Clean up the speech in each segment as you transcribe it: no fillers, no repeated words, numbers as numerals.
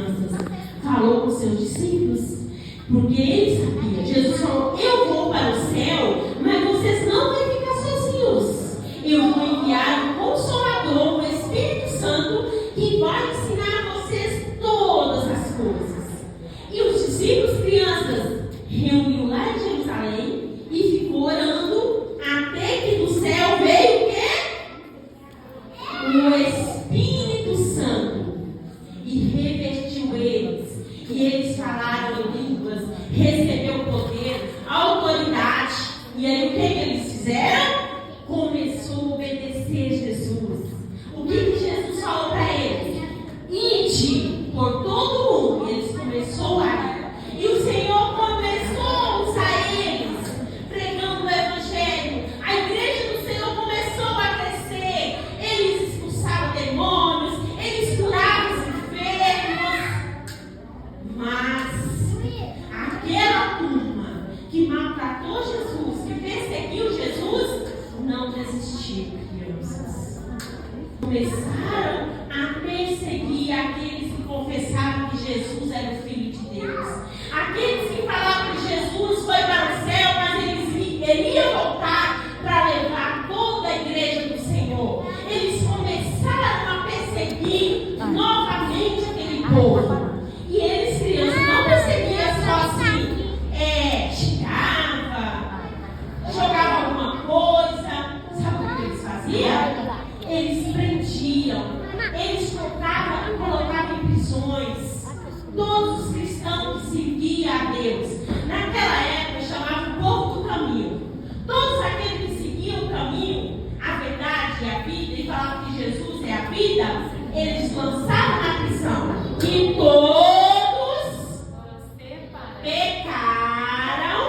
crianças, falou com seus discípulos, porque ele sabia. Jesus falou: eu vou para o céu, mas vocês não vão ficar sozinhos. Eu vou enviar um Consolador, o Espírito Santo, que vai ensinar a vocês todas as coisas. E os discípulos, crianças, reuniu lá em Jerusalém e ficou orando até que do céu veio o quê? O Espírito Santo e revestiu eles. E eles falaram em línguas, recebeu poder, autoridade. E aí o que eles fizeram? Começou a obedecer Jesus. O que Jesus falou para eles? Ide por todo mundo. E eles começaram a ir. E o Senhor começou a usar eles, pregando o Evangelho. A igreja do Senhor começou a crescer. Eles expulsaram demônios, eles curavam os enfermos. Mas aquela turma que maltratou Jesus, que perseguiu Jesus, não desistiu, crianças. Começaram a perseguir aqueles que confessavam que Jesus era o Filho de Deus. Aqueles que falavam que Jesus foi para o céu, mas ele ia voltar para levar toda a igreja do Senhor. Eles começaram a perseguir novamente aquele povo. E eles, crianças, não perseguiam só assim, xingava, jogava alguma coisa. Sabe o que eles faziam? Eles prendiam, eles colocavam em prisões todos os cristãos que seguiam a Deus. Naquela época chamavam o povo do caminho. Todos aqueles que seguiam o caminho, a verdade e a vida, e falavam que Jesus é a vida, eles lançavam na prisão. E todos pecaram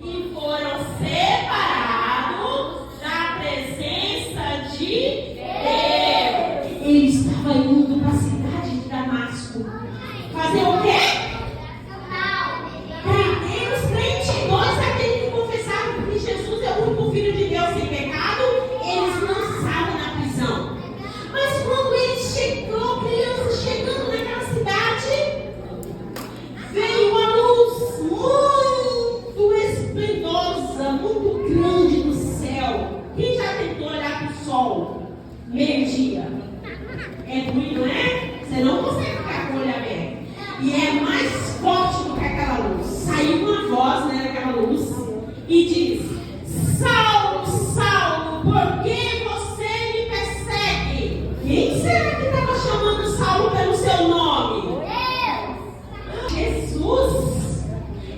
e foram separados da presença de Deus. Ele estava indo para a cidade de Damasco fazer o quê? Prender os crentes, aqueles que confessavam que Jesus é o único Filho de Deus sem pecado, eles lançavam na prisão. Mas quando ele chegou, crianças chegando naquela cidade, veio uma luz muito esplendorosa, muito grande do céu. Quem já tentou olhar para o sol meio-dia? É ruim, não é? Você não consegue ficar com o olho aberto. E é mais forte do que aquela luz. Saiu uma voz, né, daquela luz e diz: Saulo, Saulo, por que você me persegue? Quem será que estava chamando Saulo pelo seu nome? Jesus.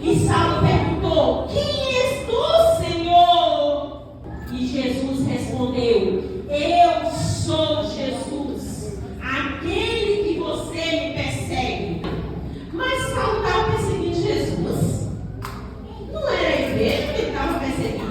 E Saulo perguntou: quem és tu, Senhor? E Jesus respondeu: eu sou Jesus, aquele que você me persegue. Mas Saulo estava perseguindo Jesus? Não era ele mesmo que ele estava perseguindo?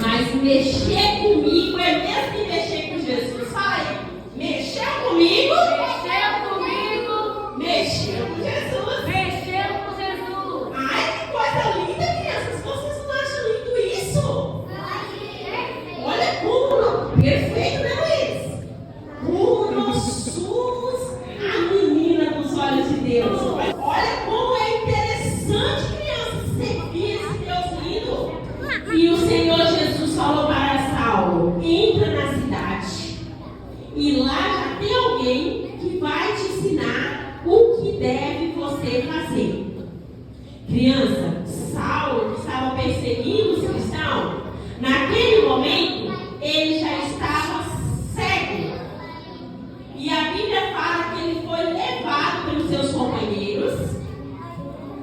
Mas mexer comigo é mesmo que mexer com Jesus. Fala aí. Mexeu comigo? Mexeu comigo. Mexeu com Jesus. Mexeu com Jesus. Ai, que coisa linda, crianças. Vocês não acham lindo isso? Olha como perfeito, né, Luiz? Como nós somos a menina dos olhos de Deus. Olha como é interessante, crianças, servir esse Deus lindo. E o Senhor Jesus falou para Saulo: entra na cidade e lá já tem alguém que vai te ensinar o que deve você fazer. Criança, Saulo estava perseguindo os cristãos. Naquele momento, ele já estava cego. E a Bíblia fala que ele foi levado pelos seus companheiros.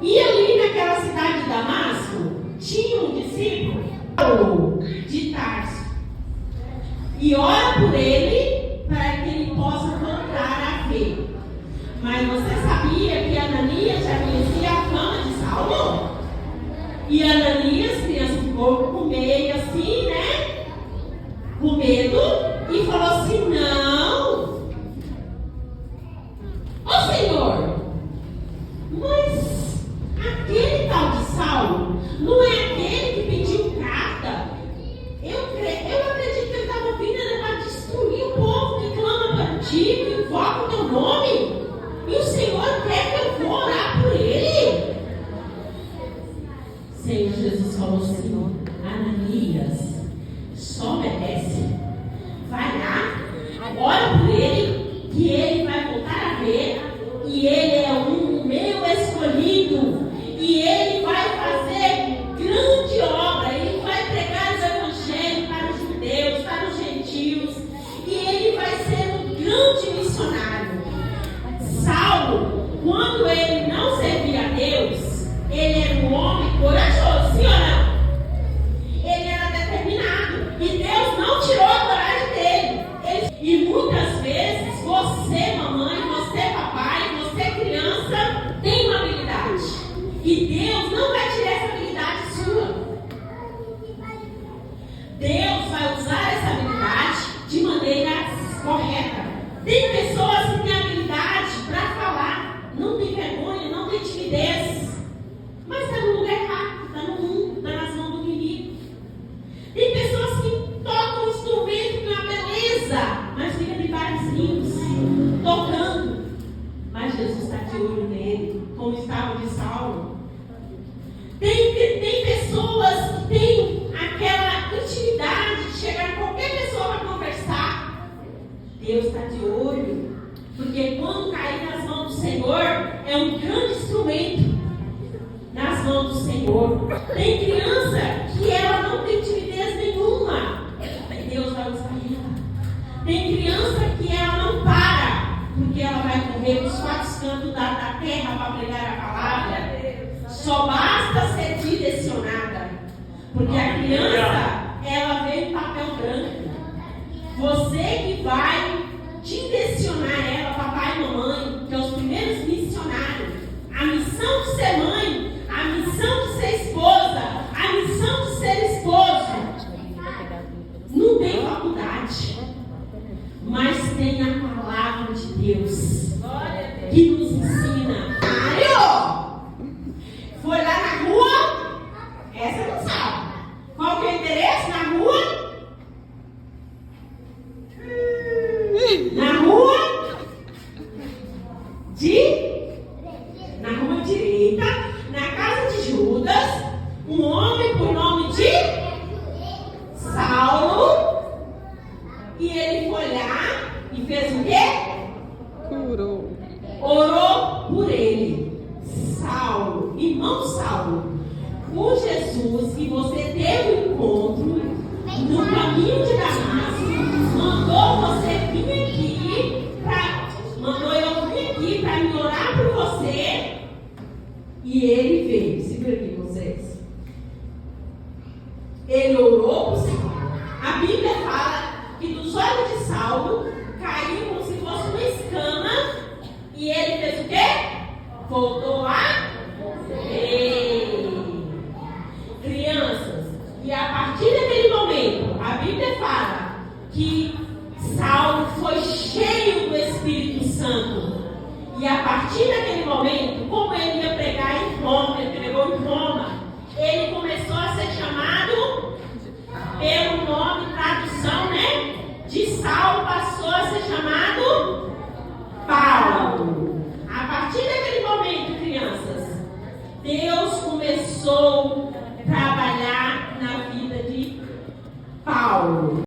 E ali naquela cidade de Damasco, tinha um discípulo, Paulo de Tarso. E ora por ele para que ele possa voltar a ver. Mas você sabia que Ananias já conhecia a fama de Saulo? E Ananias, criança, ficou com meio assim, né? Com medo. E falou assim: não. Ô Senhor, mas aquele tal de Saulo não é aquele que pediu carta? Eu acredito que ele estava vindo para destruir o povo que clama para ti, que invoca o teu nome. E o Senhor falou assim: Ananias, só obedece, vai lá, ora por ele, que ele vai voltar a ver, e ele é um meu escolhido, e ele vai fazer grande obra, ele vai pregar o evangelho para os judeus, para os gentios, e ele vai ser um grande missionário. Saulo, quando ele não servia a Deus, ele era um homem corajoso, sim ou não? Ele era determinado, e Deus não tirou a coragem dele. E muitas vezes, você, mamãe, você, papai, você, criança, tem uma habilidade, e Deus não vai tirar essa habilidade sua. Deus vai usar essa habilidade de maneira correta. Tem pessoas que têm habilidade para falar, não tem vergonha, não tem timidez, mas está no lugar errado, está no mundo, está nas mãos do inimigo. Tem pessoas que tocam um instrumento que é uma beleza, mas fica de barzinhos, tocando. Mas Jesus está de olho nele, como estava de Saulo. Tem pessoas que têm aquela intimidade de chegar em qualquer pessoa para conversar. Deus está de olho, porque quando cair nas mãos do Senhor, é um grande instrumento nas mãos do Senhor. Tem criança que ela não tem timidez nenhuma, Deus vai usar ela. Tem criança que ela não para, porque ela vai correr os quatro cantos da terra para pregar a palavra. Só basta ser direcionada, porque a criança, ela vem em papel branco. Você que vai direcionar ela, papai e mamãe, que é os primeiros missionários. A missão de ser mãe, a missão de ser esposa, a missão de ser esposo, não tem faculdade, mas tem a palavra de Deus que nos ensina. Foi lá na rua, essa não sabe. Qual que é o endereço na rua? Na rua direita, na casa de Judas, um homem por nome de Saulo, e ele foi lá e fez o quê? Orou por ele. Saulo, irmão Saulo, o Jesus que você teve um encontro no caminho de Damasco, mandou você vir aqui, mandou eu vir aqui para me orar por você, e ele veio. Segura aqui vocês. Ele orou por Saulo. A Bíblia fala que dos olhos de Saulo caiu como se fosse uma escama, e ele fez o quê? Voltou a ver. Crianças, e a partir daquele momento, a Bíblia fala que Saulo foi cheio do Espírito Santo. E a partir daquele momento, como ele ia pregar em Roma, ele pregou em Roma, ele começou a ser chamado pelo nome, tradução, né? De Saulo passou a ser chamado Paulo. A partir daquele momento, crianças, Deus começou a trabalhar na vida de Paulo.